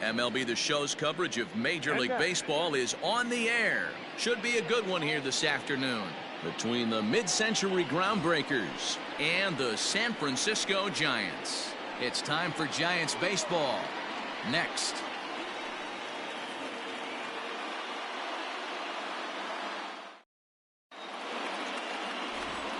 MLB The Show's coverage of Major League Baseball is on the air. Should be a good one here this afternoon between the mid-century groundbreakers and the San Francisco Giants. It's time for Giants baseball. Next.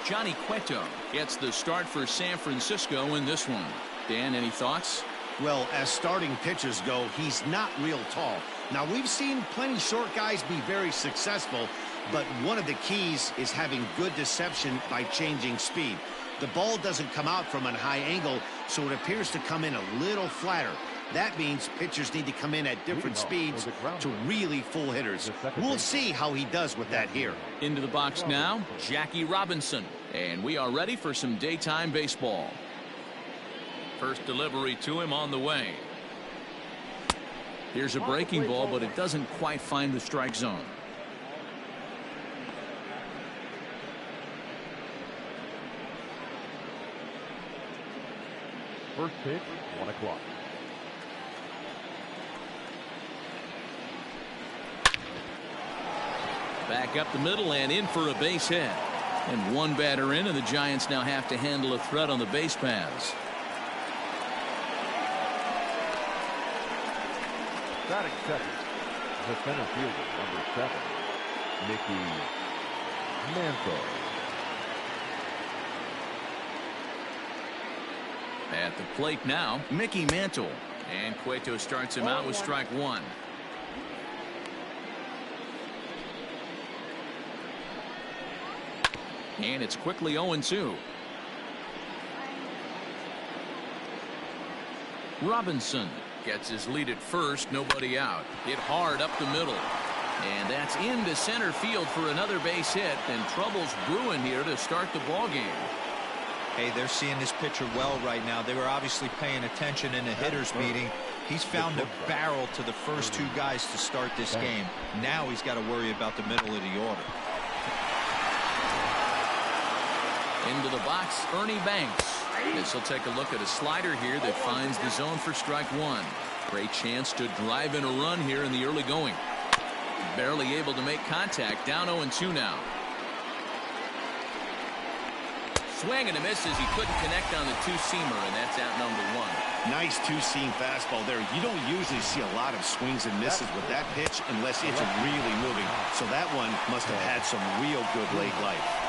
Johnny Cueto gets the start for San Francisco in this one. Dan, any thoughts? Well, as starting pitchers go, he's not real tall. Now, we've seen plenty short guys be very successful, but one of the keys is having good deception by changing speed. The ball doesn't come out from a high angle, so it appears to come in a little flatter. That means pitchers need to come in at different speeds to really fool hitters. We'll see how he does with that here. Into the box now, Jackie Robinson. And we are ready for some daytime baseball. First delivery to him on the way. Here's a breaking ball, but it doesn't quite find the strike zone. First pitch, 1 o'clock. Back up the middle and in for a base hit. And one batter in, and the Giants now have to handle a threat on the base paths. Batting second, the center fielder, number 7, Mickey Mantle. At the plate now, Mickey Mantle. And Cueto starts him out with strike one. And it's quickly 0-2. Robinson gets his lead at first, nobody out. Hit hard up the middle. And that's into center field for another base hit, and trouble's brewing here to start the ball game. Hey, they're seeing this pitcher well right now. They were obviously paying attention in the hitters meeting. He's found a barrel to the first two guys to start this game. Now he's got to worry about the middle of the order. Into the box, Ernie Banks. This will take a look at a slider here that finds the zone for strike one. Great chance to drive in a run here in the early going. Barely able to make contact. Down 0-2 now. Swing and a miss as he couldn't connect on the two-seamer, and that's out number one. Nice two-seam fastball there. You don't usually see a lot of swings and misses with that pitch unless it's really moving. So that one must have had some real good late life.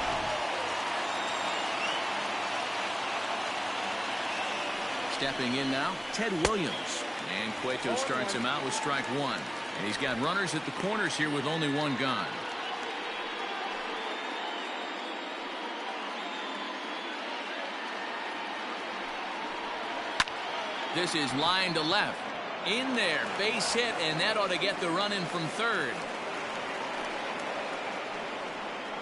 Stepping in now, Ted Williams. And Cueto starts him out with strike one. And he's got runners at the corners here with only one gone. This is line to left. In there, base hit, and that ought to get the run in from third.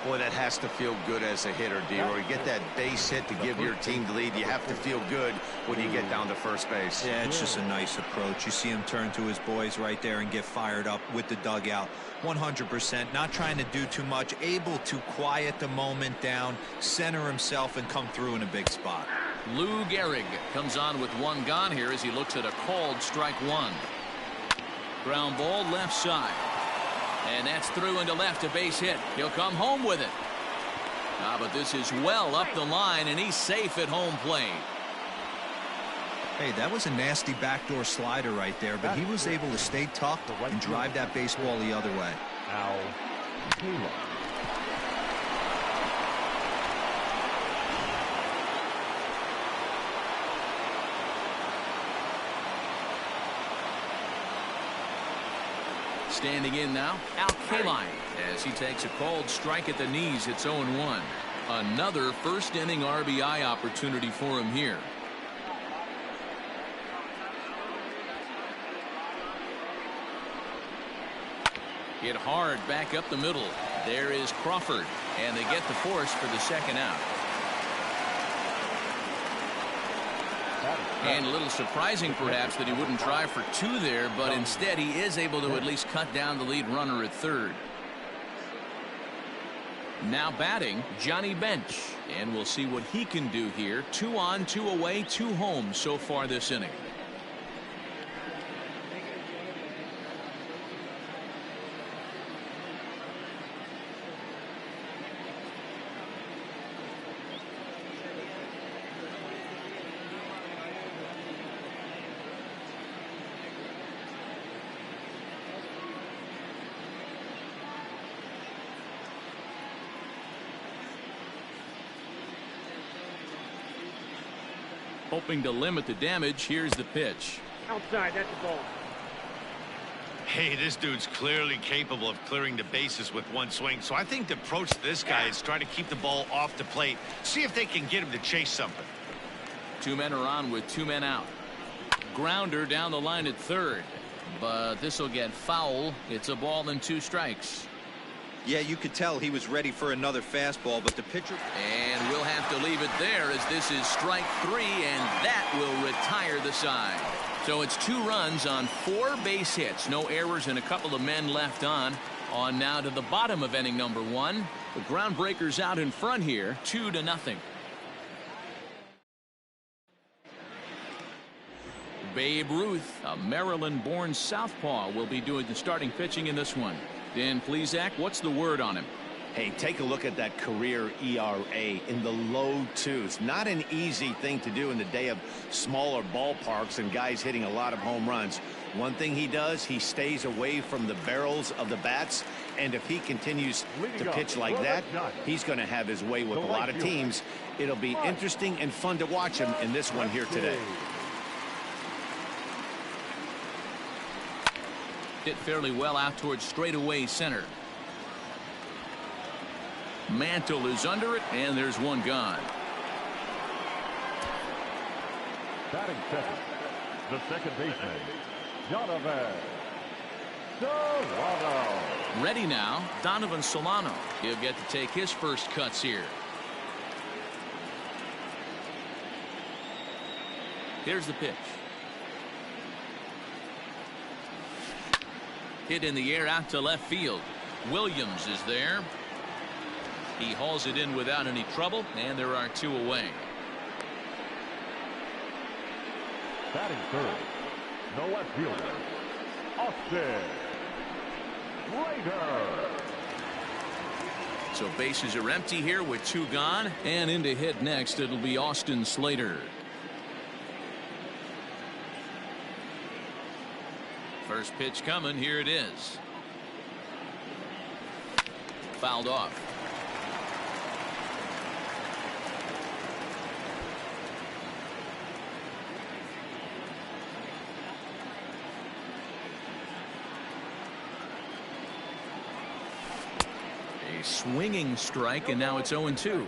Boy, that has to feel good as a hitter, D-Roy. You get that base hit to give your team the lead. You have to feel good when you get down to first base. Yeah, it's just a nice approach. You see him turn to his boys right there and get fired up with the dugout. 100%, not trying to do too much, able to quiet the moment down, center himself, and come through in a big spot. Lou Gehrig comes on with one gone here as he looks at a called strike one. Ground ball left side. And that's through into left, a base hit. He'll come home with it. But this is well up the line, and he's safe at home plate. Hey, that was a nasty backdoor slider right there, but he was able to stay tough and drive that baseball the other way. Now, Taylor. Standing in now, Al Kaline, as he takes a called strike at the knees. It's 0-1. Another first inning RBI opportunity for him here. Hit hard back up the middle. There is Crawford, and they get the force for the second out. And a little surprising, perhaps, that he wouldn't try for two there, but instead he is able to at least cut down the lead runner at third. Now batting, Johnny Bench, and we'll see what he can do here. 2 on, 2 away, 2 home so far this inning. Hoping to limit the damage, here's the pitch. Outside, that's the ball. Hey, this dude's clearly capable of clearing the bases with one swing. So I think the approach to this guy is try to keep the ball off the plate. See if they can get him to chase something. 2 men are on with 2 men out. Grounder down the line at third. But this will get foul. It's a ball and 2 strikes. Yeah, you could tell he was ready for another fastball, but the pitcher... And we'll have to leave it there as this is strike 3, and that will retire the side. So it's 2 runs on 4 base hits. No errors and a couple of men left on. On now to the bottom of inning number 1. The groundbreakers out in front here, 2-0. Babe Ruth, a Maryland-born southpaw, will be doing the starting pitching in this one. Dan Plesac, what's the word on him? Hey, take a look at that career ERA in the low 2s. Not an easy thing to do in the day of smaller ballparks and guys hitting a lot of home runs. One thing he does, he stays away from the barrels of the bats. And if he continues to pitch like that, he's going to have his way with a lot of teams. It'll be interesting and fun to watch him in this one here today. Hit fairly well out towards straightaway center. Mantle is under it, and there's 1 gone. Batting second, the second baseman, Donovan Solano. Ready now, Donovan Solano. He'll get to take his first cuts here. Here's the pitch. Hit in the air out to left field. Williams is there. He hauls it in without any trouble, and there are 2 away. Batting third, the left fielder, Austin Slater. So bases are empty here with 2 gone, and in to hit next it'll be Austin Slater. First pitch coming, here it is. Fouled off. A swinging strike, and now it's 0-2.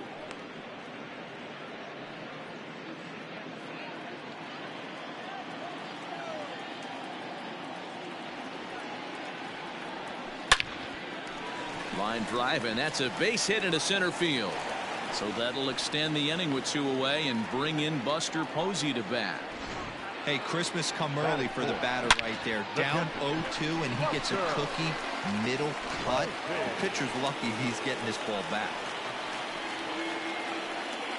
Line drive, and that's a base hit into center field. So that'll extend the inning with 2 away and bring in Buster Posey to bat. Hey, Christmas come early for the batter right there. Down 0-2, and he gets a cookie middle cut. The pitcher's lucky he's getting this ball back.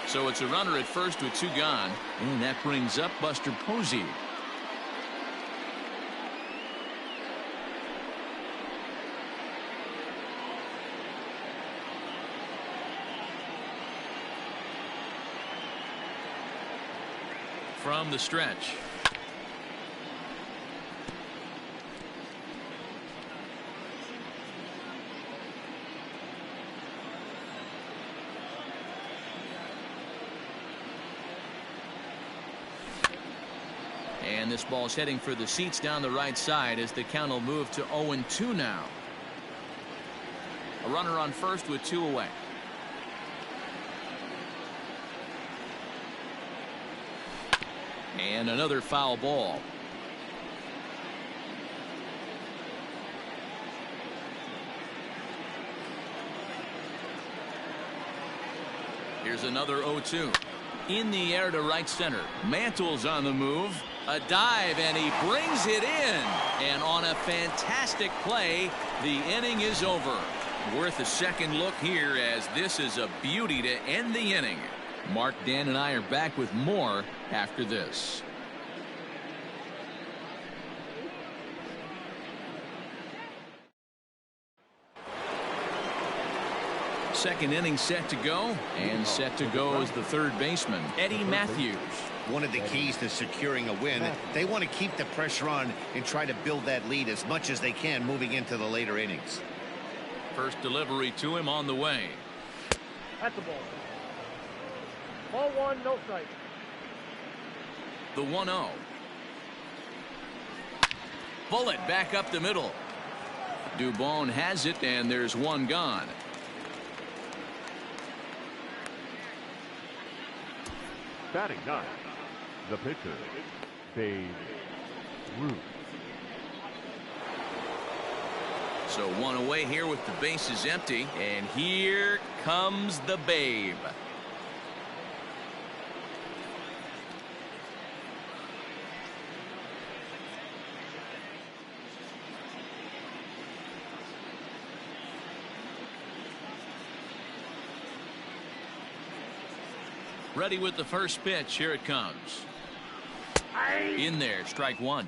So it's a runner at first with 2 gone, and that brings up Buster Posey. From the stretch. And this ball's heading for the seats down the right side as the count will move to 0-2 now. A runner on first with 2 away. And another foul ball. Here's another 0-2. In the air to right center. Mantle's on the move. A dive, and he brings it in. And on a fantastic play, the inning is over. Worth a second look here, as this is a beauty to end the inning. Mark, Dan, and I are back with more after this. Second inning set to go, and set to go is the third baseman, Eddie Matthews. One of the keys to securing a win, they want to keep the pressure on and try to build that lead as much as they can moving into the later innings. First delivery to him on the way. That's the ball. Ball 1, no strike. The 1-0. Bullet back up the middle. Dubon has it, and there's one gone. Batting ninth, the pitcher, Babe Ruth. So one away here with the bases empty, and here comes the Babe. Ready with the first pitch. Here it comes. In there, strike one.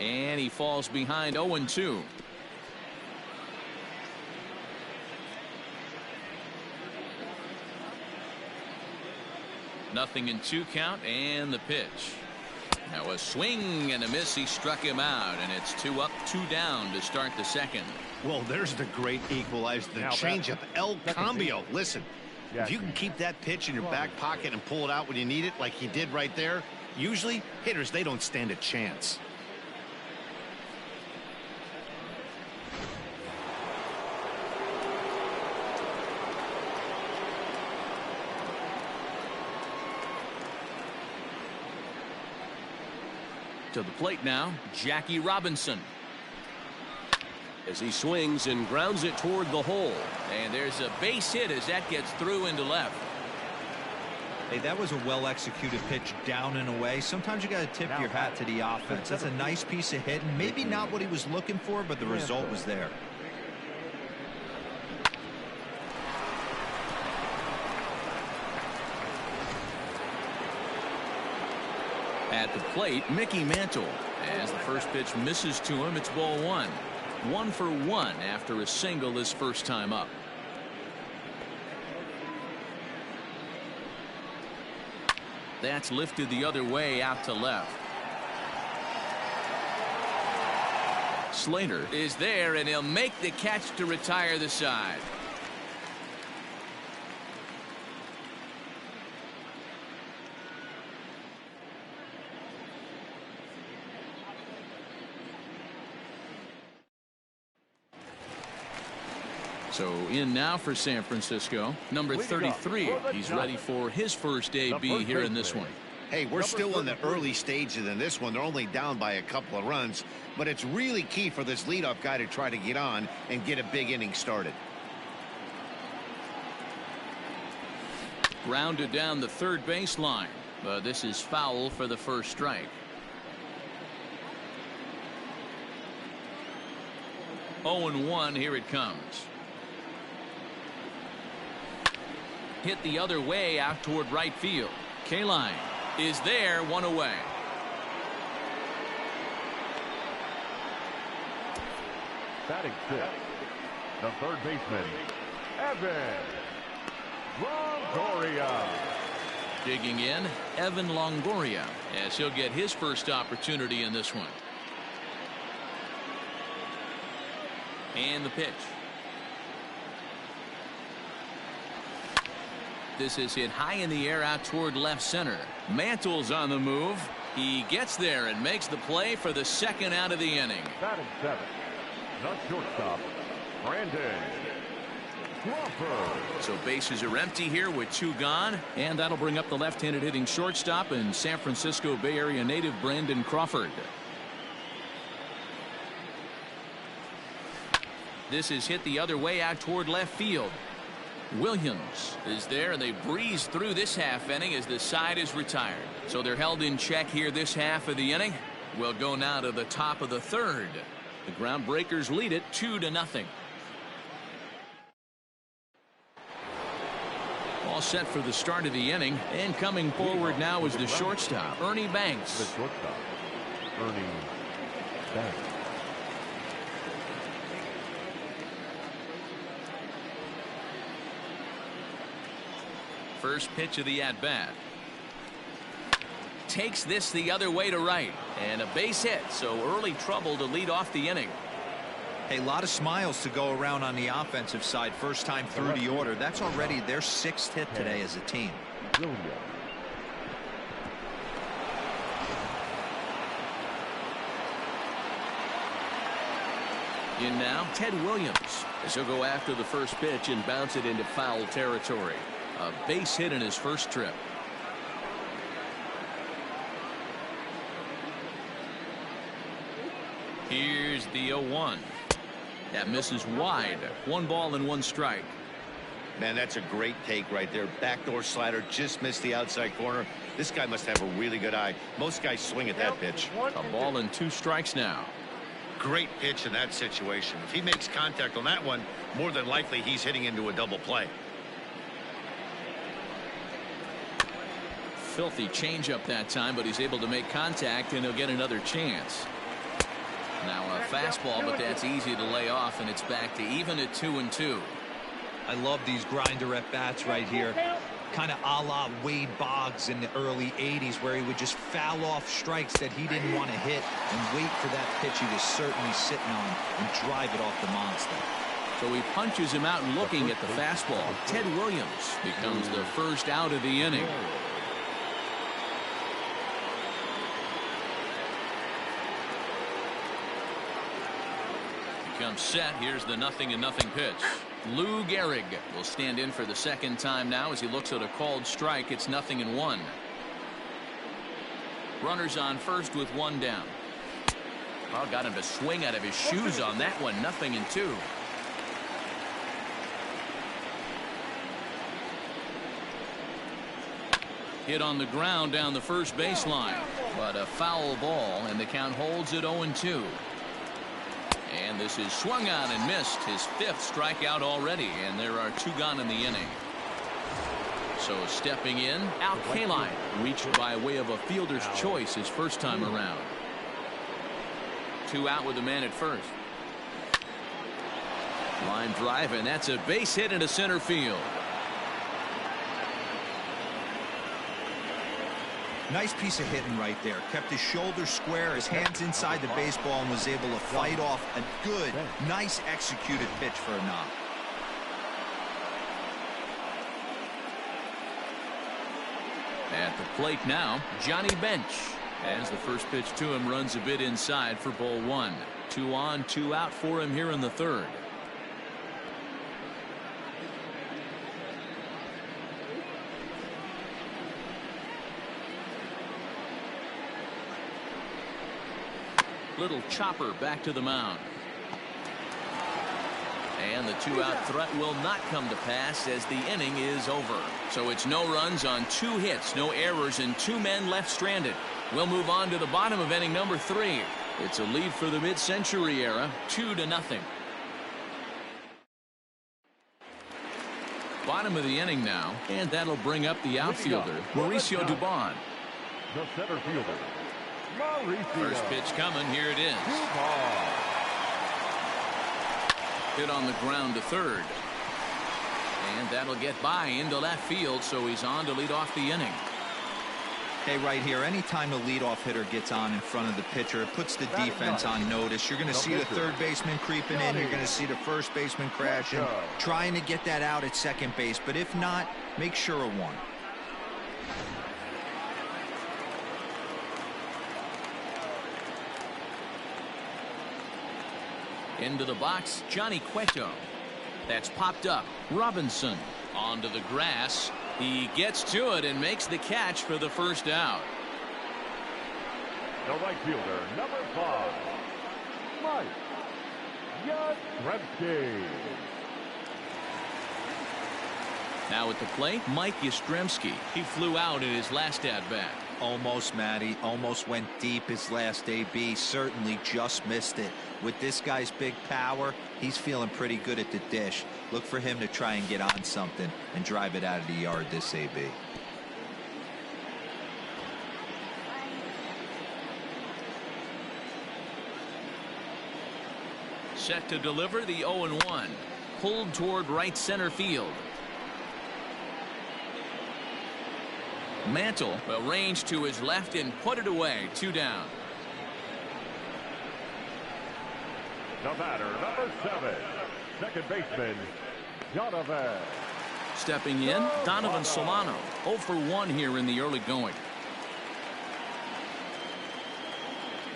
And he falls behind 0-2. Nothing in 2 count, and the pitch. Now a swing and a miss. He struck him out, and it's 2 up, 2 down to start the second. Well, there's the great equalizer, the changeup, El Cambio. Listen, if you can keep that pitch in your back pocket and pull it out when you need it, like he did right there, usually hitters, they don't stand a chance. To the plate now, Jackie Robinson. As he swings and grounds it toward the hole. And there's a base hit as that gets through into left. Hey, that was a well-executed pitch down and away. Sometimes you got to tip your hat to the offense. That's a nice piece of hitting. Maybe not what he was looking for, but the result was there. At the plate, Mickey Mantle. As the first pitch misses to him, it's ball 1. 1 for 1 after a single his first time up. That's lifted the other way out to left. Slater is there, and he'll make the catch to retire the side. So in now for San Francisco, number 33. He's ready for his first AB here in this one. Hey, we're still in the early stages in this one. They're only down by a couple of runs, but it's really key for this leadoff guy to try to get on and get a big inning started. Grounded down the third baseline, but this is foul for the first strike. 0-1, here it comes. Hit the other way out toward right field. Kaline is there, 1 away. Batting 6th, the third baseman, Evan Longoria. Digging in, Evan Longoria, as he'll get his first opportunity in this one. And the pitch. This is hit high in the air out toward left center. Mantle's on the move. He gets there and makes the play for the second out of the inning. Batting 7th, the shortstop, Brandon Crawford. So bases are empty here with 2 gone, and that'll bring up the left-handed hitting shortstop and San Francisco Bay Area native Brandon Crawford. This is hit the other way out toward left field. Williams is there, and they breeze through this half inning as the side is retired. So they're held in check here this half of the inning. We'll go now to the top of the third. The Groundbreakers lead it 2-0. All set for the start of the inning, and coming forward now is the shortstop, Ernie Banks. The shortstop, Ernie Banks. First pitch of the at-bat. Takes this the other way to right, and a base hit, so early trouble to lead off the inning. Hey, a lot of smiles to go around on the offensive side. First time through the order. That's already their 6th hit today as a team. In now, Ted Williams, as he'll go after the first pitch and bounce it into foul territory. A base hit in his first trip. Here's the 0-1. That misses wide. 1 ball and 1 strike. Man, that's a great take right there. Backdoor slider, just missed the outside corner. This guy must have a really good eye. Most guys swing at that pitch. A ball and 2 strikes now. Great pitch in that situation. If he makes contact on that one, more than likely he's hitting into a double play. Filthy changeup that time, but he's able to make contact, and he'll get another chance. Now a fastball, but that's easy to lay off, and it's back to even at 2-2. I love these grinder at bats right here. Kind of a la Wade Boggs in the early 80s, where he would just foul off strikes that he didn't want to hit and wait for that pitch he was certainly sitting on and drive it off the monster. So he punches him out and looking at the fastball. Ted Williams becomes the first out of the inning. Comes set. Here's the 0-0 pitch. Lou Gehrig will stand in for the second time now as he looks at a called strike. It's 0-1. Runners on first with 1 down. Well, got him to swing out of his shoes on that one. 0-2. Hit on the ground down the first baseline, but a foul ball, and the count holds at 0-2. And this is swung on and missed. His 5th strikeout already, and there are 2 gone in the inning. So stepping in, Al Kaline reached by way of a fielder's choice his first time around. 2 out with the man at first. Line drive, and that's a base hit into center field. Nice piece of hitting right there. Kept his shoulders square, his hands inside the baseball, and was able to fight off a good, nice executed pitch for a knock. At the plate now, Johnny Bench. As the first pitch to him runs a bit inside for ball 1. 2 on, 2 out for him here in the 3rd. Little chopper back to the mound. And the 2-out threat will not come to pass as the inning is over. So it's no runs on 2 hits, no errors, and 2 men left stranded. We'll move on to the bottom of inning number 3. It's a lead for the mid-century era, 2-0. Bottom of the inning now, and that'll bring up the outfielder, Mauricio Dubon. The center fielder, First pitch coming. Here it is. Hit on the ground to 3rd. And that'll get by into left field, so he's on to lead off the inning. Hey, right here, anytime a leadoff hitter gets on in front of the pitcher, it puts the defense on notice. You're going to see the 3rd baseman creeping in. You're going to see the 1st baseman crashing, trying to get that out at 2nd base. But if not, make sure of 1. Into the box, Johnny Cueto. That's popped up. Robinson onto the grass. He gets to it and makes the catch for the first out. the right fielder, number 5, Mike Yastrzemski. Now at the plate, Mike Yastrzemski. He flew out in his last at-bat. Almost, Matty. Almost went deep his last AB. Certainly just missed it. With this guy's big power, he's feeling pretty good at the dish. Look for him to try and get on something and drive it out of the yard this AB. Set to deliver the 0-1. Pulled toward right center field. Mantle will range to his left and put it away. 2 down. The batter, number 7, second baseman, Donovan. Stepping in, Donovan Solano. 0 for 1 here in the early going.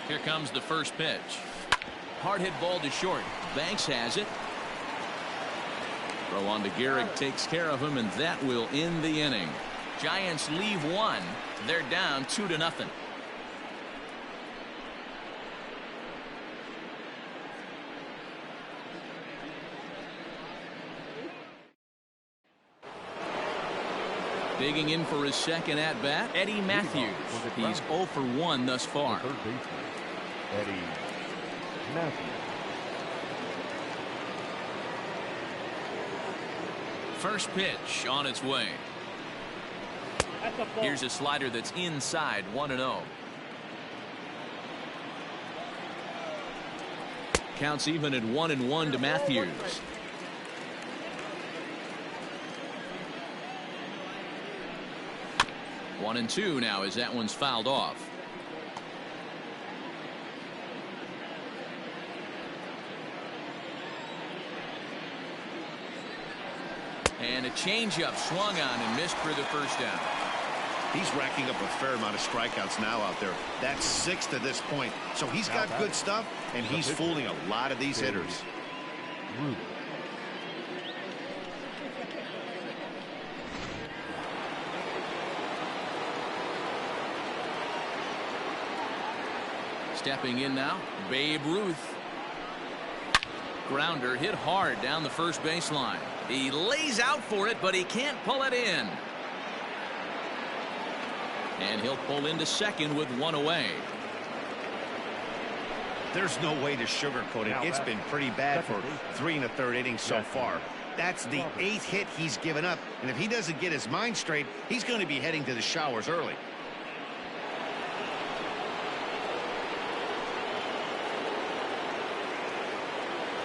Here comes the first pitch. Hard hit ball to short. Banks has it. Throw on to Gehrig, takes care of him, and that will end the inning. Giants leave 1. They're down 2-0. Digging in for his second at-bat, Eddie Matthews. He's 0 for 1 thus far. Third baseman, Eddie Matthews. First pitch on its way. Here's a slider that's inside, 1-0. Counts even at 1-1 to Matthews. One and two now as that one's fouled off. And a changeup swung on and missed for the first down. He's racking up a fair amount of strikeouts now out there. That's 6 to this point. So he's got good stuff, and he's fooling a lot of these hitters. Ruth. Stepping in now, Babe Ruth. Grounder hit hard down the first baseline. He lays out for it, but he can't pull it in. And he'll pull into second with 1 away. There's no way to sugarcoat it. It's been pretty bad for 3 1/3 innings so far. That's the 8th hit he's given up. And if he doesn't get his mind straight, he's going to be heading to the showers early.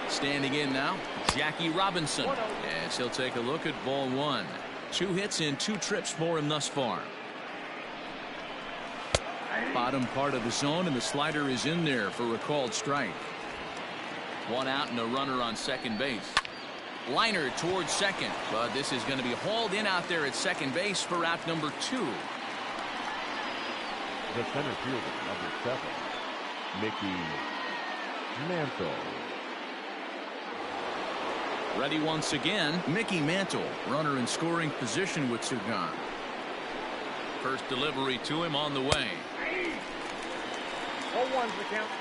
Standing in now, Jackie Robinson, as he'll take a look at ball 1. 2 hits in 2 trips for him thus far. Bottom part of the zone, and the slider is in there for a called strike. 1 out and a runner on second base. Liner towards second, but this is going to be hauled in out there at second base for out number 2. The center fielder, number 7, Mickey Mantle. Ready once again, Mickey Mantle, runner in scoring position with 2 gone. First delivery to him on the way.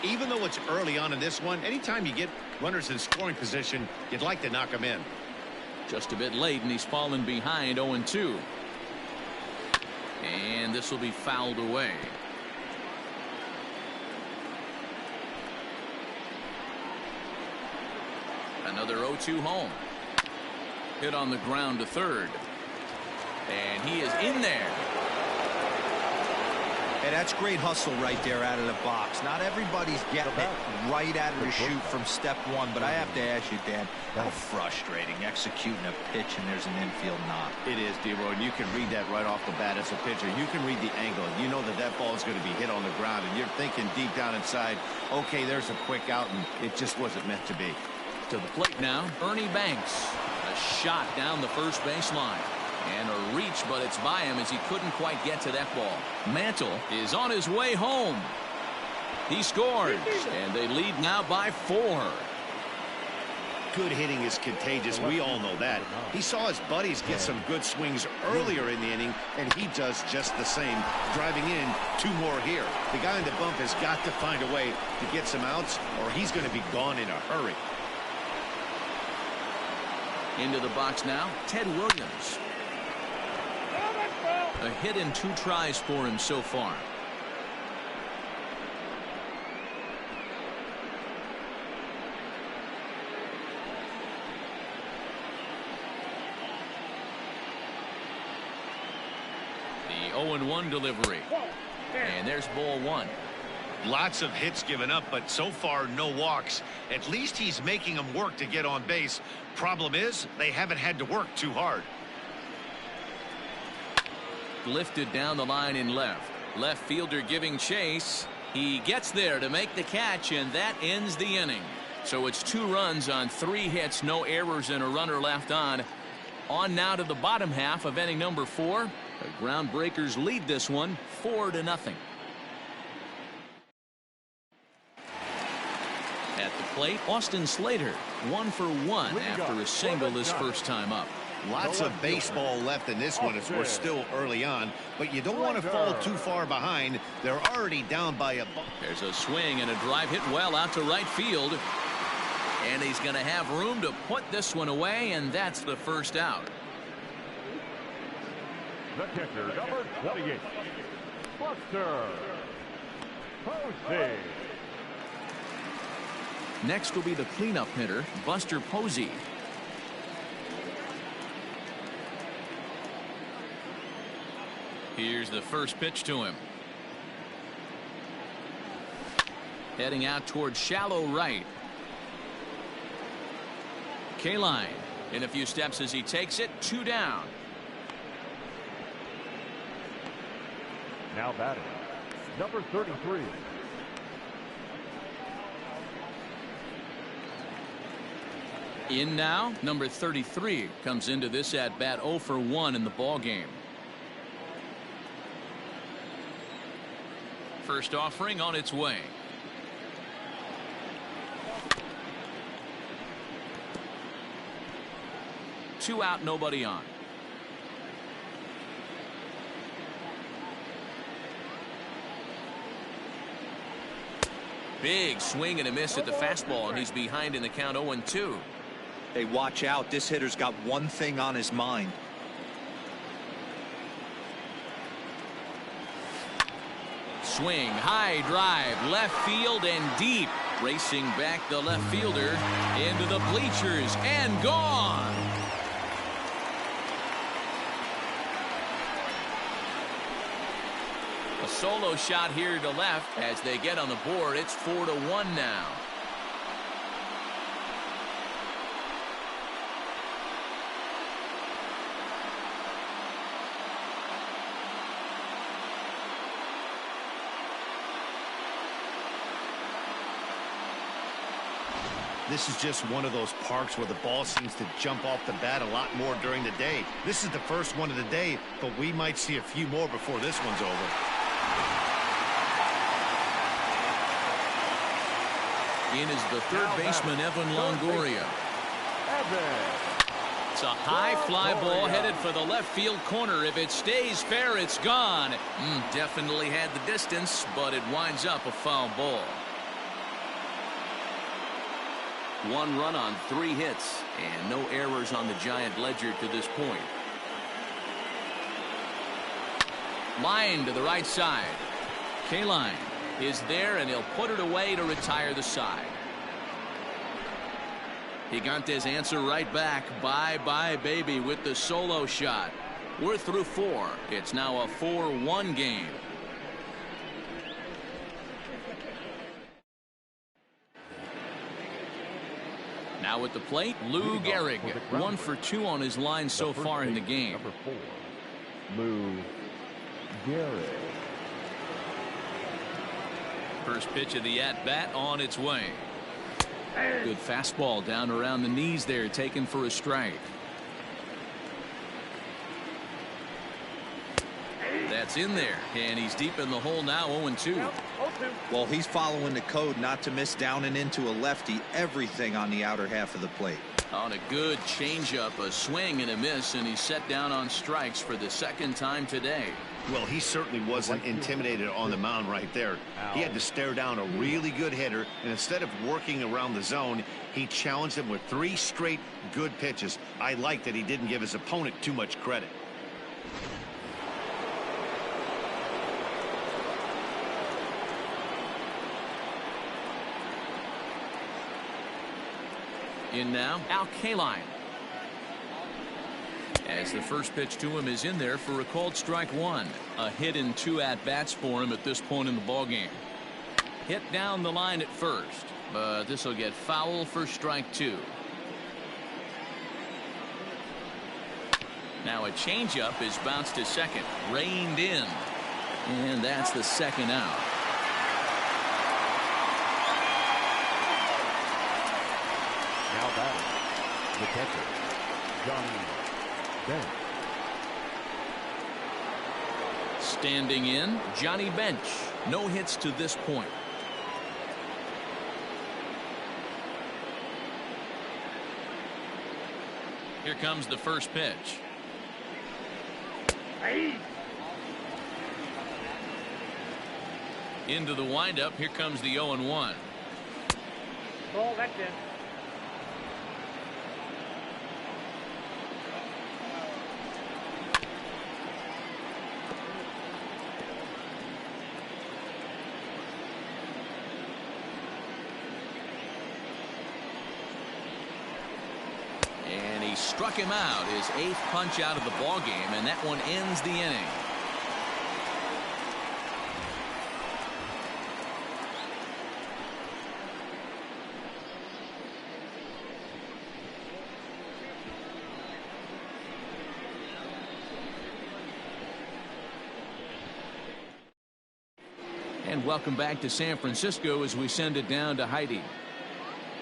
Even though it's early on in this one, anytime you get runners in scoring position, you'd like to knock them in. Just a bit late, and he's fallen behind 0-2. And this will be fouled away. Another 0-2 home. Hit on the ground to third. And he is in there. Hey, that's great hustle right there out of the box. Not everybody's getting it right out of the chute from step 1, but I have to ask you, Dan, how frustrating executing a pitch and there's an infield knock. It is, D-Roy, and you can read that right off the bat as a pitcher. You can read the angle, and you know that that ball is going to be hit on the ground, and you're thinking deep down inside, okay, there's a quick out, and it just wasn't meant to be. To the plate now, Ernie Banks. A shot down the first baseline. And a reach, but it's by him as he couldn't quite get to that ball. Mantle is on his way home. He scores, and they lead now by 4. Good hitting is contagious. We all know that. He saw his buddies get some good swings earlier in the inning, and he does just the same, driving in 2 more here. The guy in the bump has got to find a way to get some outs, or he's going to be gone in a hurry. Into the box now, Ted Williams. A hit in 2 tries for him so far. The 0-1 delivery. And there's ball 1. Lots of hits given up, but so far no walks. At least he's making them work to get on base. Problem is, they haven't had to work too hard. Lifted down the line in left. Left fielder giving chase. He gets there to make the catch, and that ends the inning. So it's 2 runs on 3 hits, no errors, and a runner left on. On now to the bottom half of inning number 4. The Groundbreakers lead this one 4-0. At the plate, Austin Slater, 1 for 1 after a single his first time up. Lots of baseball left in this one as we're still early on, but you don't want to fall too far behind. They're already down by a ball. There's a swing and a drive hit well out to right field. And he's going to have room to put this one away, and that's the first out. The catcher, number 28, Buster Posey. Next will be the cleanup hitter, Buster Posey. Here's the first pitch to him. Heading out towards shallow right. K-line in a few steps as he takes it, 2 down. Now batting, number 33. In now, number 33 comes into this at bat 0 for 1 in the ball game. First offering on its way. Two out, nobody on. Big swing and a miss at the fastball, and he's behind in the count 0-2. Hey, watch out. This hitter's got one thing on his mind. Swing, high drive, left field and deep. Racing back the left fielder into the bleachers and gone. A solo shot here to left as they get on the board. It's 4-1 now. This is just one of those parks where the ball seems to jump off the bat a lot more during the day. This is the first one of the day, but we might see a few more before this one's over. In is the third baseman, Evan Longoria. It's a high fly ball headed for the left field corner. If it stays fair, it's gone. Definitely had the distance, but it winds up a foul ball. 1 run on 3 hits and no errors on the Giant ledger to this point. Line to the right side. K-line is there, and he'll put it away to retire the side. Gigante's answer right back. Bye-bye, baby, with the solo shot. We're through 4. It's now a 4-1 game. Now at the plate, Lou Gehrig, 1 for 2 on his line so far in the game. Number 4, Lou Gehrig. First pitch of the at-bat on its way. Good fastball down around the knees there, taken for a strike. That's in there, and he's deep in the hole now, 0-2. Well, he's following the code not to miss down and into a lefty. Everything on the outer half of the plate. On a good changeup, a swing and a miss, and he's set down on strikes for the second time today. Well, he certainly wasn't intimidated on the mound right there. He had to stare down a really good hitter, and instead of working around the zone, he challenged him with 3 straight good pitches. I like that he didn't give his opponent too much credit. In now, Al Kaline. As the first pitch to him is in there for a called strike 1. A hit in 2 at-bats for him at this point in the ballgame. Hit down the line at first, but this will get foul for strike 2. Now a changeup is bounced to second, reined in, and that's the second out. the catcher, Johnny Bench. Standing in, Johnny Bench. No hits to this point. Here comes the first pitch. Into the windup. Here comes the 0-1. Ball, that's in. And he struck him out, his 8th punch out of the ball game, and that one ends the inning. And welcome back to San Francisco as we send it down to Heidi.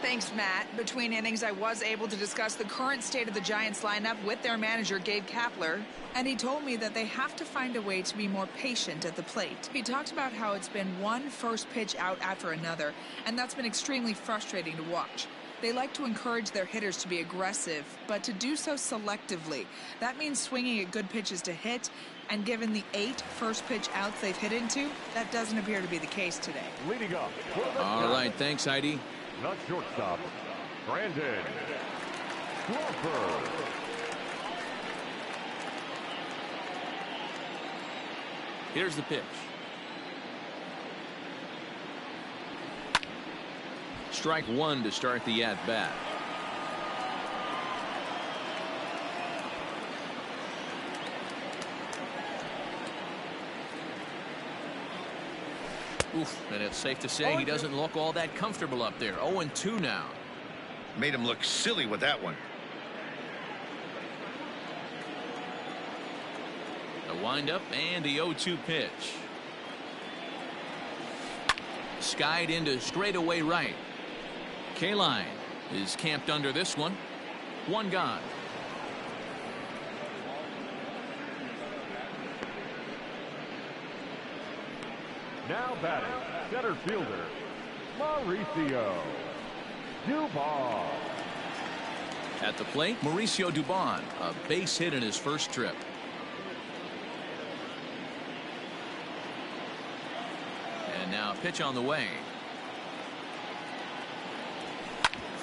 Thanks, Matt. Between innings, I was able to discuss the current state of the Giants lineup with their manager, Gabe Kapler, and he told me that they have to find a way to be more patient at the plate. He talked about how it's been one first pitch out after another, and that's been extremely frustrating to watch. They like to encourage their hitters to be aggressive, but to do so selectively. That means swinging at good pitches to hit, and given the 8 first pitch outs they've hit into, that doesn't appear to be the case today. Leading up. All right, thanks, Heidi. Not shortstop, Brandon Crawford. Here's the pitch. Strike 1 to start the at-bat. Oof, and it's safe to say he doesn't look all that comfortable up there. 0-2 now. Made him look silly with that one. A windup and the 0-2 pitch. Skied into straightaway right. Kaline is camped under this one. 1 gone. Now batting, center fielder, Mauricio Dubon. At the plate, Mauricio Dubon, a base hit in his first trip. And now a pitch on the way.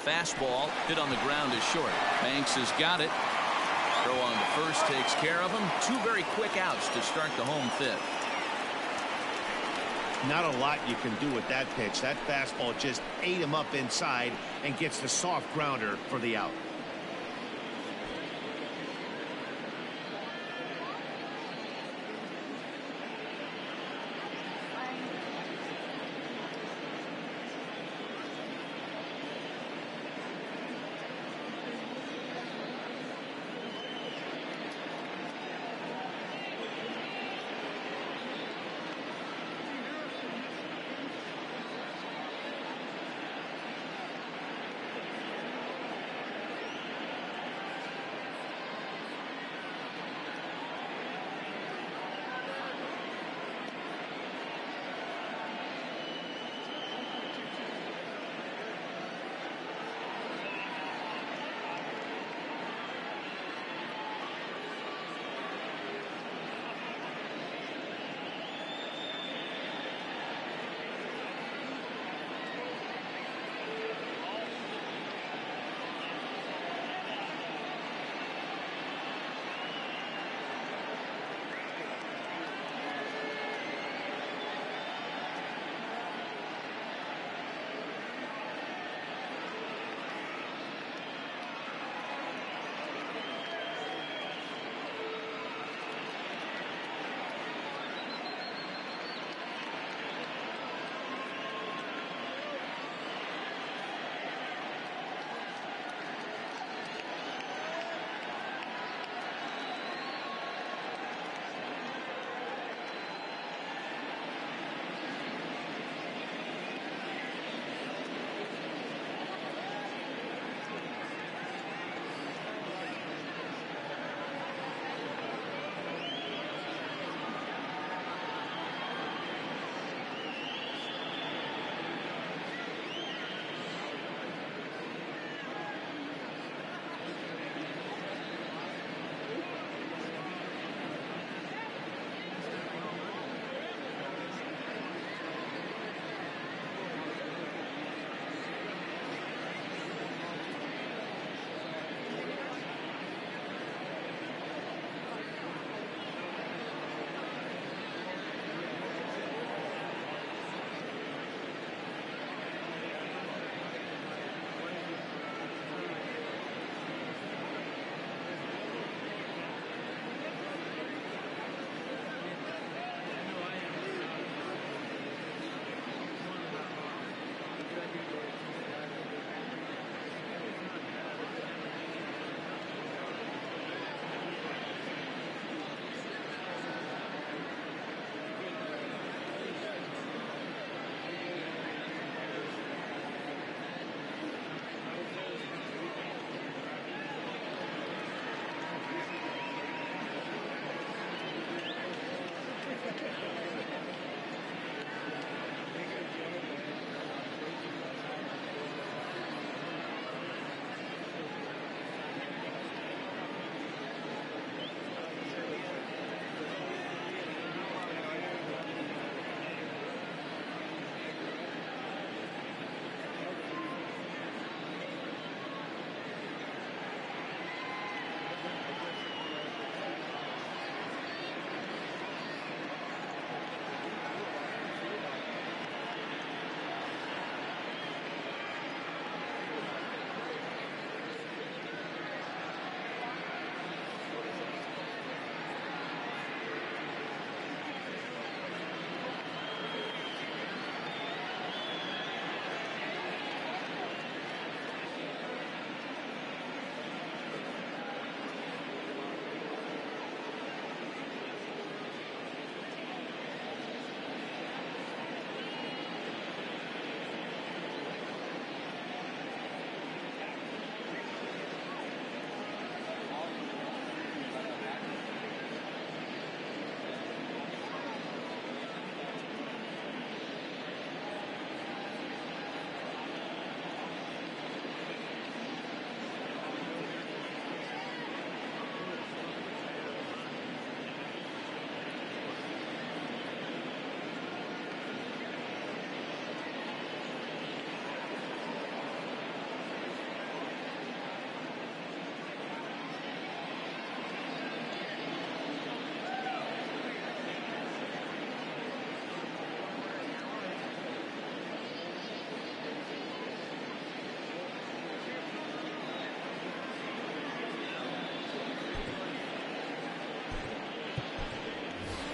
Fastball hit on the ground is short. Banks has got it. Throw on the first takes care of him. 2 very quick outs to start the home 5th. Not a lot you can do with that pitch. That fastball just ate him up inside and gets the soft grounder for the out.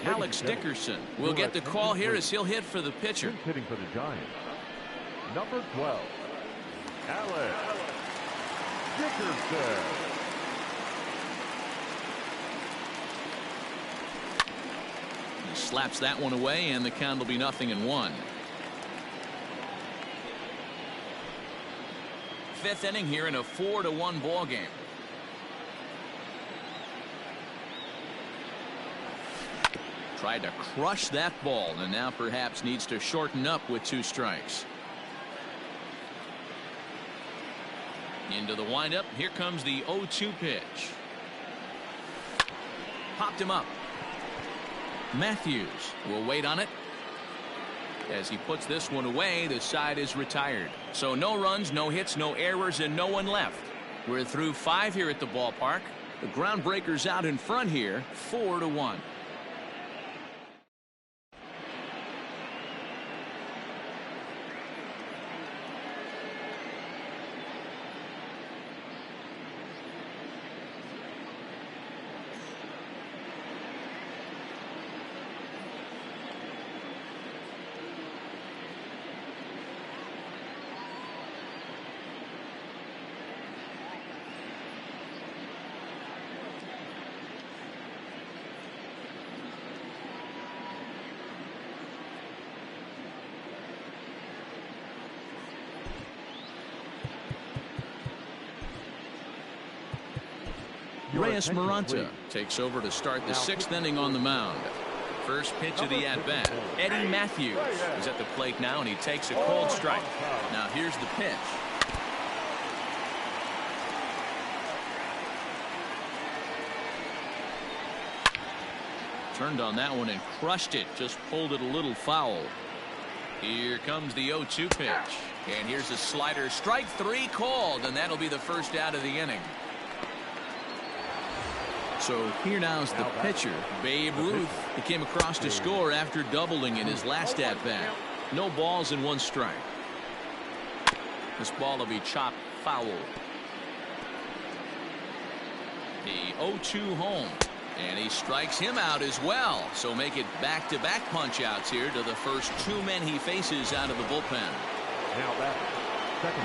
Alex Dickerson will get the call here as he'll hit for the pitcher. Hitting for the Giants, number 12, Alex Dickerson. He slaps that one away, and the count will be 0-1. Fifth inning here in a 4-1 ball game. Tried to crush that ball, and now perhaps needs to shorten up with 2 strikes. Into the windup. Here comes the 0-2 pitch. Popped him up. Matthews will wait on it. As he puts this one away, the side is retired. So no runs, no hits, no errors, and no one left. We're through 5 here at the ballpark. The groundbreaker's out in front here, 4-1. Reyes Maranta takes over to start the 6th inning on the mound. First pitch of the at-bat. Eddie Matthews is at the plate now, and he takes a cold strike. Now here's the pitch. Turned on that one and crushed it. Just pulled it a little foul. Here comes the 0-2 pitch. And here's a slider. Strike 3 called, and that'll be the first out of the inning. So here now's the pitcher, Babe Ruth. He came across to score after doubling in his last at-bat. No balls and 1 strike. This ball will be chopped foul. The 0-2 home. And he strikes him out as well. So make it back-to-back punch-outs here to the first 2 men he faces out of the bullpen.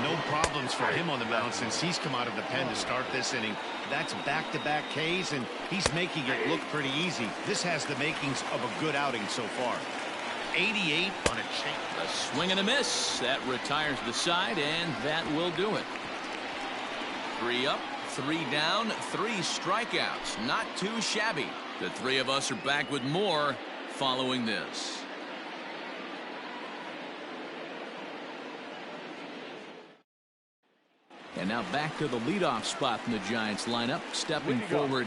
No problems for him on the mound since he's come out of the pen to start this inning. That's back-to-back Ks, and he's making it look pretty easy. This has the makings of a good outing so far. 88 on a change. A swing and a miss. That retires the side, and that will do it. 3 up, 3 down, 3 strikeouts. Not too shabby. The 3 of us are back with more following this. And now back to the leadoff spot in the Giants lineup. Stepping forward.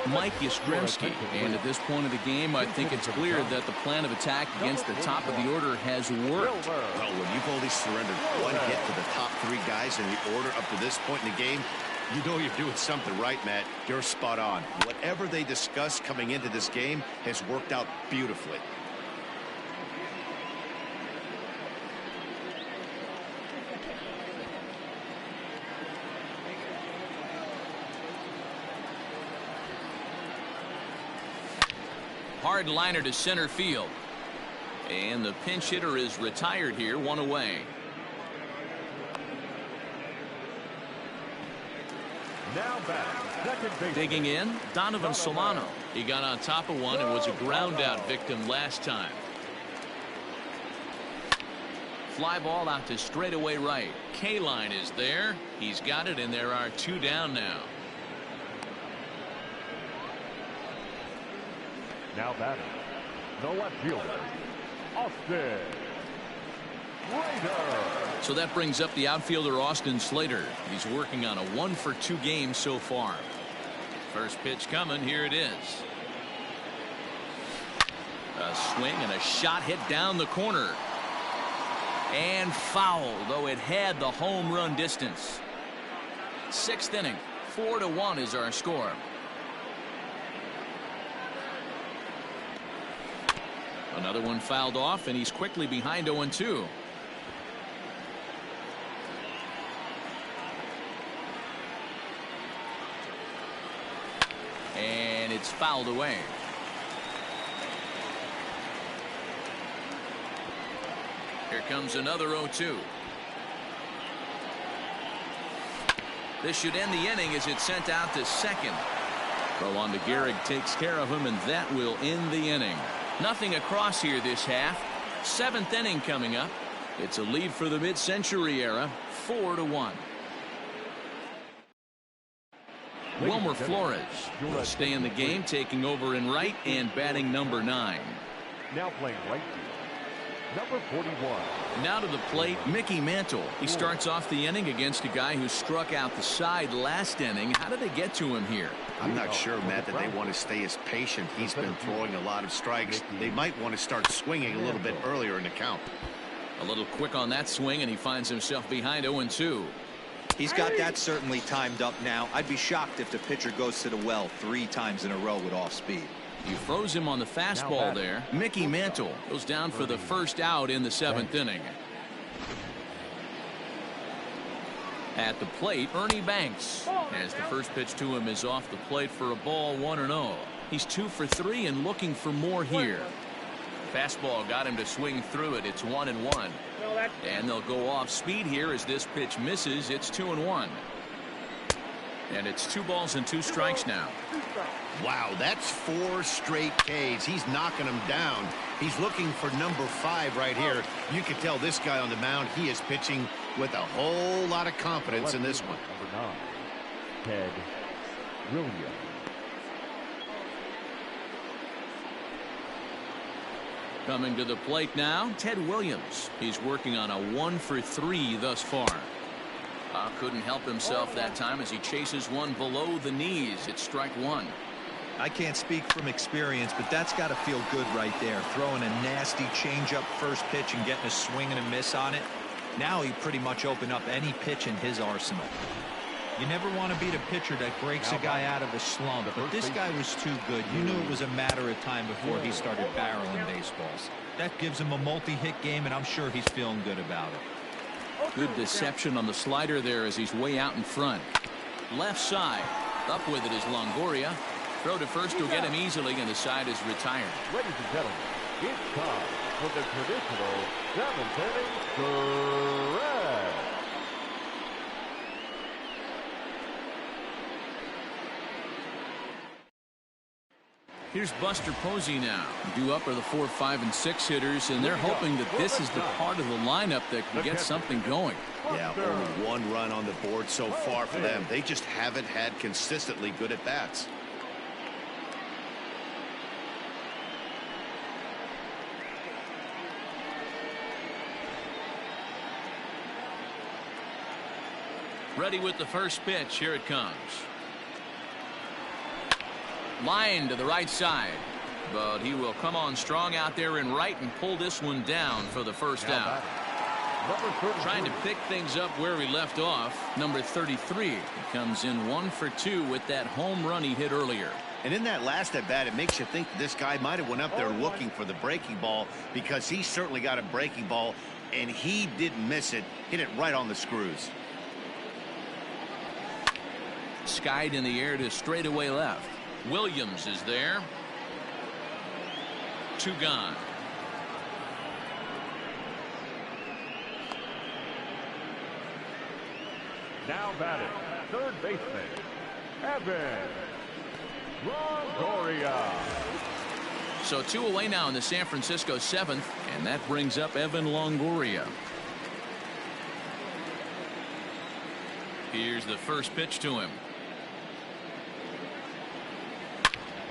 Mike Yastrzemski. And at this point of the game, I think it's clear that the plan of attack against the top of the order has worked. Well, when you've only surrendered 1 hit to the top 3 guys in the order up to this point in the game, you know you're doing something right, Matt. You're spot on. Whatever they discussed coming into this game has worked out beautifully. Hard liner to center field. And the pinch hitter is retired here, 1 away. Now back, second base. Digging in, Donovan Solano. He got on top of one and was a ground out victim last time. Fly ball out to straightaway right. K-line is there. He's got it, and there are 2 down now. Now batting, the left fielder, Austin Slater. So that brings up the outfielder Austin Slater. He's working on a 1-for-2 game so far. First pitch coming. Here it is. A swing and a shot hit down the corner. And foul, though it had the home run distance. 6th inning. 4-1 is our score. Another one fouled off, and he's quickly behind 0-2. It's fouled away. Here comes another 0-2. This should end the inning as it's sent out to second. Throw on to Gehrig takes care of him, and that will end the inning. Nothing across here this half. Seventh inning coming up. It's a lead for the mid-century era, 4-1. Wilmer Flores will stay in the game, taking over in right and batting number 9. Now playing right field, number 41. Now to the plate, Mickey Mantle. He starts off the inning against a guy who struck out the side last inning. How did they get to him here? I'm not sure, Matt, that they want to stay as patient. He's been throwing a lot of strikes. They might want to start swinging a little bit earlier in the count. A little quick on that swing, and he finds himself behind 0-2. He's got that certainly timed up now. I'd be shocked if the pitcher goes to the well 3 times in a row with off speed. He throws him on the fastball there. Mickey Mantle goes down for the first out in the 7th inning. At the plate, Ernie Banks, as the first pitch to him is off the plate for a ball, 1-0. He's 2 for 3 and looking for more here. Fastball got him to swing through it. It's 1-1. And they'll go off speed here as this pitch misses. It's 2-1. And it's 2 balls and 2 strikes now. Wow, that's 4 straight Ks. He's knocking them down. He's looking for number 5 right here. You can tell this guy on the mound, he is pitching with a whole lot of confidence in this one. Number 9, Ted Williams. Coming to the plate now, Ted Williams. He's working on a 1 for 3 thus far. Couldn't help himself that time as he chases one below the knees. It's strike 1. I can't speak from experience, but that's got to feel good right there. Throwing a nasty changeup first pitch and getting a swing and a miss on it. Now he pretty much opened up any pitch in his arsenal. You never want to beat a pitcher that breaks a guy out of a slump, but this guy was too good. You knew it was a matter of time before he started barreling baseballs. That gives him a multi-hit game, and I'm sure he's feeling good about it. Good deception on the slider there as he's way out in front. Left side. Up with it is Longoria. Throw to first will get him easily, and the side is retired. Ladies and gentlemen, it's time for the traditional 7th inning stretch. Here's Buster Posey now. Due up are the 4, 5, and 6 hitters, and they're hoping that this is the part of the lineup that can get something going. Yeah, only 1 run on the board so far for them. They just haven't had consistently good at bats. Ready with the first pitch. Here it comes. Line to the right side, but he will come on strong out there in right and pull this one down for the first out. Trying to pick things up where he left off. Number 33. He comes in 1 for 2 with that home run he hit earlier. And in that last at bat, it makes you think this guy might have went up there looking for the breaking ball, because he certainly got a breaking ball and he didn't miss it. Hit it right on the screws. Skied in the air to straightaway left. Williams is there. 2 gone. Now batting, third baseman, Evan Longoria. So 2 away now in the San Francisco 7th, and that brings up Evan Longoria. Here's the first pitch to him.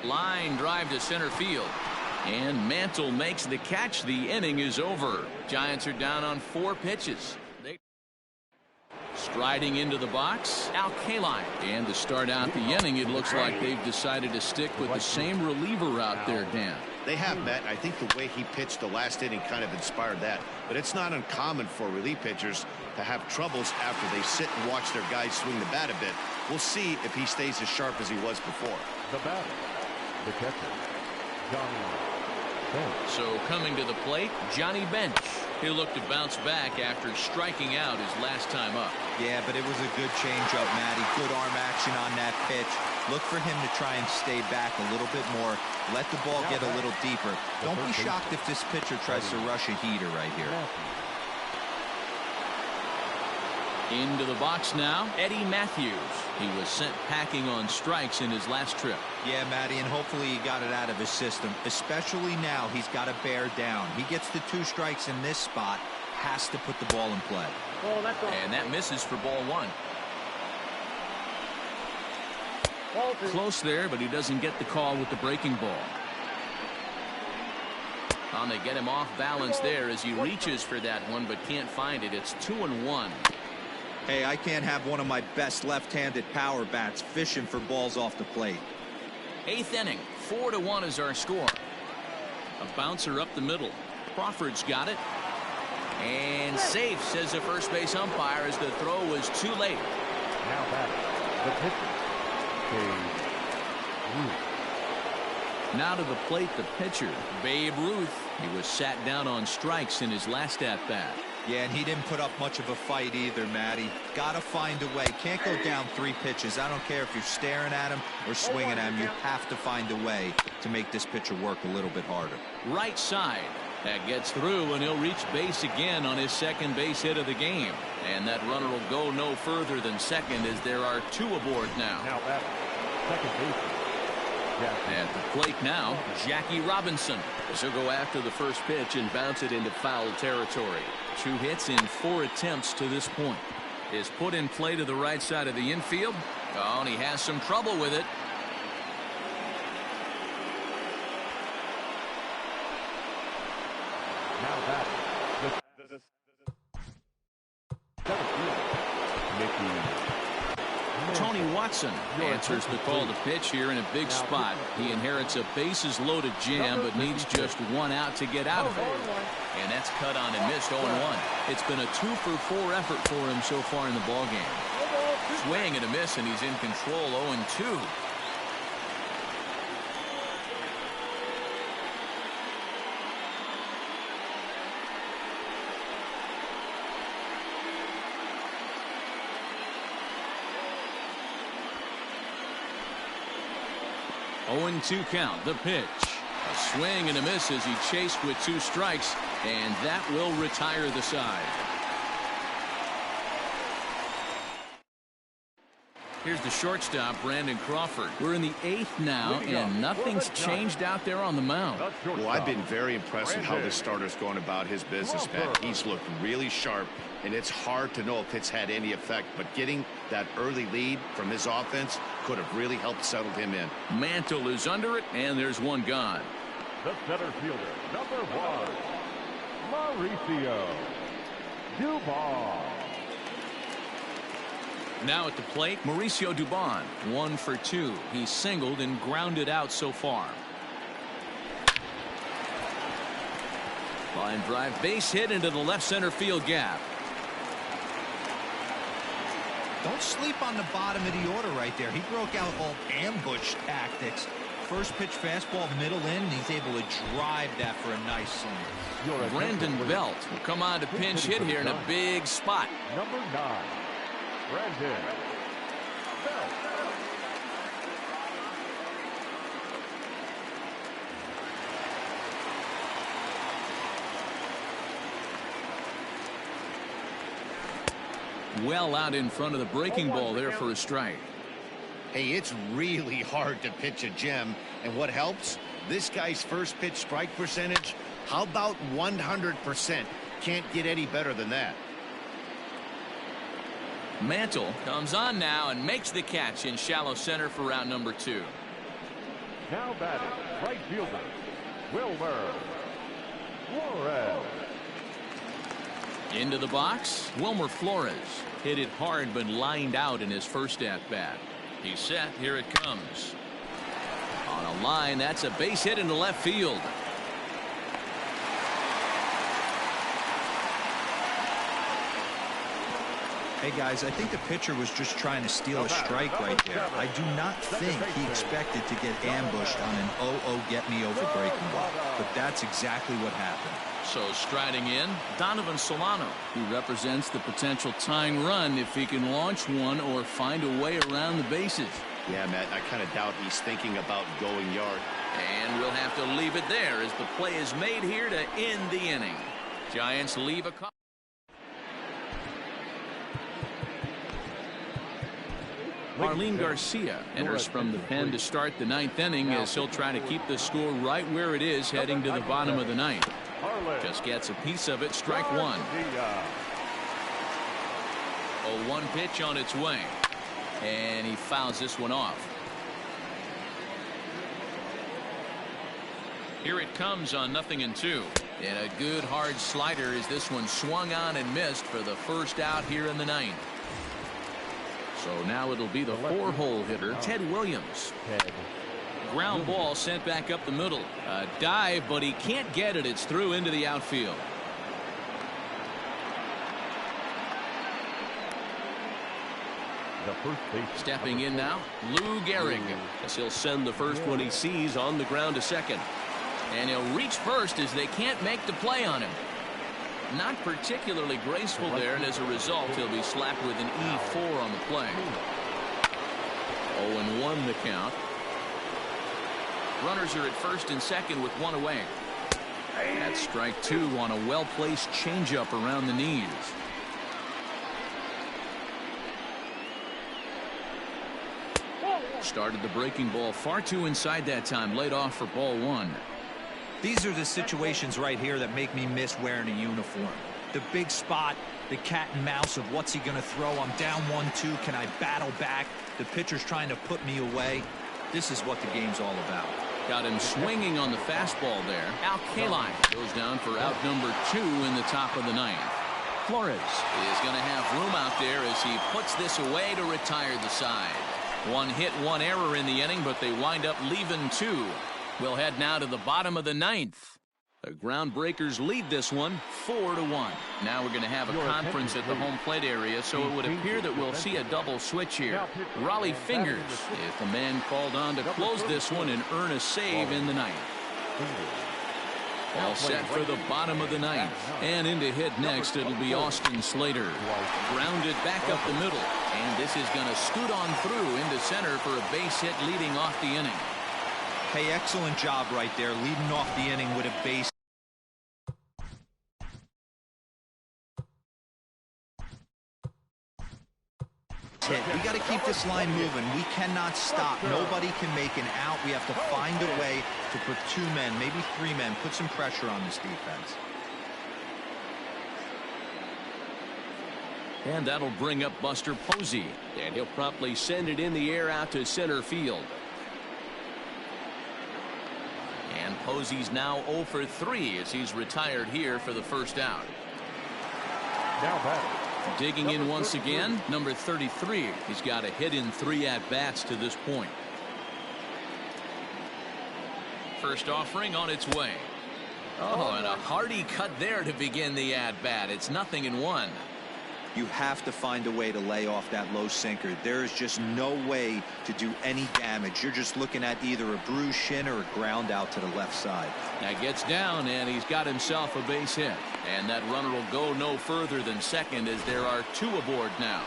Line drive to center field, and Mantle makes the catch. The inning is over. Giants are down on 4 pitches. Striding into the box, Al Kaline. And to start out the inning, it looks like they've decided to stick with the same reliever out there, Dan. They have, Matt. I think the way he pitched the last inning kind of inspired that. But it's not uncommon for relief pitchers to have troubles after they sit and watch their guys swing the bat a bit. We'll see if he stays as sharp as he was before. The batter, the catcher, Johnny Bench. So coming to the plate, Johnny Bench. He'll look to bounce back after striking out his last time up. Yeah, but it was a good changeup, Matty. Good arm action on that pitch. Look for him to try and stay back a little bit more. Let the ball get a little deeper. Don't be shocked if this pitcher tries to rush a heater right here. Into the box now, Eddie Matthews. He was sent packing on strikes in his last trip. Yeah, Matty, and hopefully he got it out of his system. Especially now, he's got to bear down. He gets the 2 strikes in this spot, has to put the ball in play. And that misses for ball 1. Close there, but he doesn't get the call with the breaking ball. They get him off balance there as he reaches for that one, but can't find it. It's 2-1. Hey, I can't have one of my best left-handed power bats fishing for balls off the plate. 8th inning, 4-1 is our score. A bouncer up the middle. Crawford's got it. And safe, says the first base umpire, as the throw was too late. Now batting, the pitcher, Ruth. Now to the plate, the pitcher, Babe Ruth. He was sat down on strikes in his last at-bat. Yeah, and he didn't put up much of a fight either, Matty. Gotta find a way. Can't go down 3 pitches. I don't care if you're staring at him or swinging at him. You have to find a way to make this pitcher work a little bit harder. Right side. That gets through, and he'll reach base again on his second base hit of the game. And that runner will go no further than second, as there are 2 aboard now. Now batting, second baseman. At the plate now, Jackie Robinson. He'll go after the first pitch and bounce it into foul territory. 2 hits in 4 attempts to this point. Is put in play to the right side of the infield. Oh, and he has some trouble with it. Now batting, Tony Watson answers the call to pitch here in a big spot. He inherits a bases loaded jam, but needs just 1 out to get out of it. And that's cut on and missed 0-1. It's been a 2-for-4 effort for him so far in the ballgame. Swing and a miss, and he's in control. 0-2. Oh, 2 count. The pitch. A swing and a miss as he chased with 2 strikes, and that will retire the side. Here's the shortstop, Brandon Crawford. We're in the 8th now, and nothing's changed out there on the mound. Well, I've been very impressed with how this starter's going about his business, man. He's looked really sharp, and it's hard to know if it's had any effect, but getting that early lead from his offense could have really helped settle him in. Mantle is under it, and there's 1 gone. the center fielder, number 1, Mauricio Dubon. Now at the plate, Mauricio Dubon, 1 for 2. He's singled and grounded out so far. Line drive, base hit into the left center field gap. Don't sleep on the bottom of the order right there. He broke out all ambush tactics. First pitch fastball middle in, and he's able to drive that for a nice swing. Brandon Belt will come on to pinch hit here in a big spot. Number 9, Brandon Belt. Well out in front of the breaking ball there for a strike. Hey, it's really hard to pitch a gem, and what helps? This guy's first pitch strike percentage, how about 100%? Can't get any better than that. Mantle comes on now and makes the catch in shallow center for round number 2. Now batting, right fielder, Wilmer Flores. Into the box, Wilmer Flores hit it hard but lined out in his first at-bat. He's set. Here it comes. On a line, that's a base hit into left field. Hey guys, I think the pitcher was just trying to steal a strike right there. I do not think he expected to get ambushed on an 0-0 get me over breaking ball, but that's exactly what happened. So striding in, Donovan Solano, who represents the potential tying run if he can launch one or find a way around the bases. Yeah, Matt, I kind of doubt he's thinking about going yard. And we'll have to leave it there as the play is made here to end the inning. Giants leave a call. Marlene Garcia enters from the pen to start the ninth inning as he'll try to keep the score right where it is heading to the bottom of the ninth. Just gets a piece of it, strike one. 0-1 pitch on its way. And he fouls this one off. Here it comes on 0-2. And a good hard slider as this one swung on and missed for the first out here in the ninth. So now it'll be the 4-hole hitter, Ted Williams. Ground ball sent back up the middle. A dive, but he can't get it. It's through into the outfield. Stepping in now, Lou Gehrig, as he'll send the first one he sees on the ground to second. And he'll reach first as they can't make the play on him. Not particularly graceful there, and as a result, he'll be slapped with an E4 on the play. 0-1 the count. Runners are at first and second with one away. That's strike two on a well-placed changeup around the knees. Started the breaking ball far too inside that time, laid off for ball one. These are the situations right here that make me miss wearing a uniform. The big spot, the cat and mouse of what's he going to throw. I'm down 1-2. Can I battle back? The pitcher's trying to put me away. This is what the game's all about. Got him swinging on the fastball there. Al Kaline goes down for out number 2 in the top of the ninth. Flores is going to have room out there as he puts this away to retire the side. One hit, one error in the inning, but they wind up leaving 2. We'll head now to the bottom of the ninth. The Groundbreakers lead this one 4-1. Now we're going to have a conference at the home plate area, so it would appear that we'll see a double switch here. Raleigh Fingers is the man called on to close this one and earn a save in the ninth. All set for the bottom of the ninth. And in to hit next, it'll be Austin Slater. Grounded back up the middle. And this is going to scoot on through into center for a base hit leading off the inning. Hey, excellent job right there, leading off the inning with a base. We got to keep this line moving. We cannot stop. Nobody can make an out. We have to find a way to put 2 men, maybe 3 men, put some pressure on this defense. And that'll bring up Buster Posey. And he'll promptly send it in the air out to center field. And Posey's now 0 for 3 as he's retired here for the first out. Now batting. Digging in once again, number 33. He's got a hit in 3 at-bats to this point. First offering on its way. Oh, and a hearty cut there to begin the at-bat. It's 0-1. You have to find a way to lay off that low sinker. There is just no way to do any damage. You're just looking at either a bruised shin or a ground out to the left side. That gets down, and he's got himself a base hit. And that runner will go no further than second as there are 2 aboard now.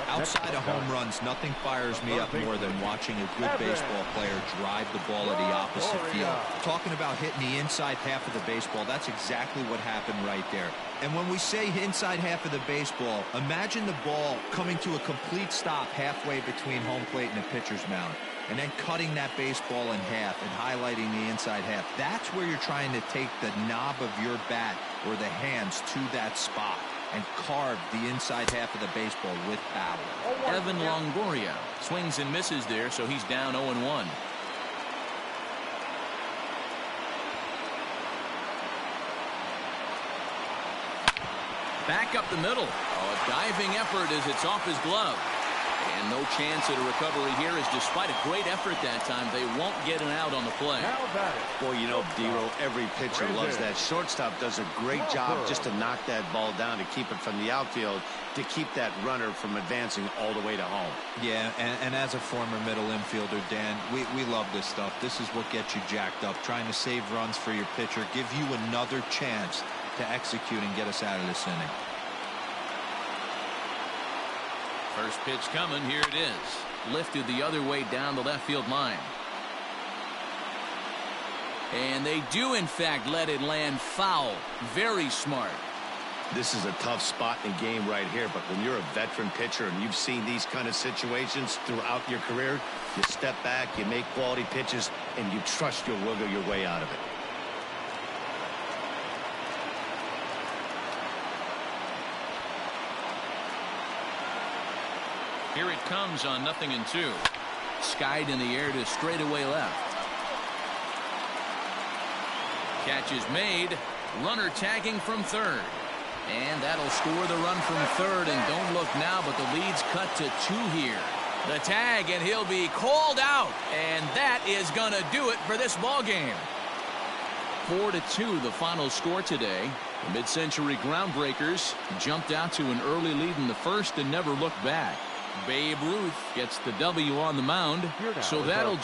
Outside of home runs, nothing fires me up more than watching a good baseball player drive the ball to the opposite field. Talking about hitting the inside half of the baseball, that's exactly what happened right there. And when we say inside half of the baseball, imagine the ball coming to a complete stop halfway between home plate and the pitcher's mound, and then cutting that baseball in half and highlighting the inside half. That's where you're trying to take the knob of your bat or the hands to that spot and carve the inside half of the baseball with power. Evan Longoria swings and misses there, so he's down 0-1. Back up the middle. Oh, a diving effort as it's off his glove. And no chance at a recovery here, as despite a great effort that time, they won't get an out on the play. Boy, you know, D-Roll, every pitcher loves that. Shortstop does a great job just to knock that ball down, to keep it from the outfield, to keep that runner from advancing all the way to home. Yeah, and as a former middle infielder, Dan, we love this stuff. This is what gets you jacked up, trying to save runs for your pitcher, give you another chance to execute and get us out of this inning. First pitch coming. Here it is. lifted the other way down the left field line. And they do, in fact, let it land foul. Very smart. This is a tough spot in the game right here, but when you're a veteran pitcher and you've seen these kind of situations throughout your career, you step back, you make quality pitches, and you trust you'll wiggle your way out of it. Here it comes on 0-2. Skied in the air to straightaway left. Catch is made. Runner tagging from third. And that'll score the run from third. And don't look now, but the lead's cut to 2 here. The tag, and he'll be called out. And that is going to do it for this ball game. 4-2, the final score today. The mid-century groundbreakers jumped out to an early lead in the first and never looked back. Babe Ruth gets the W on the mound. So that'll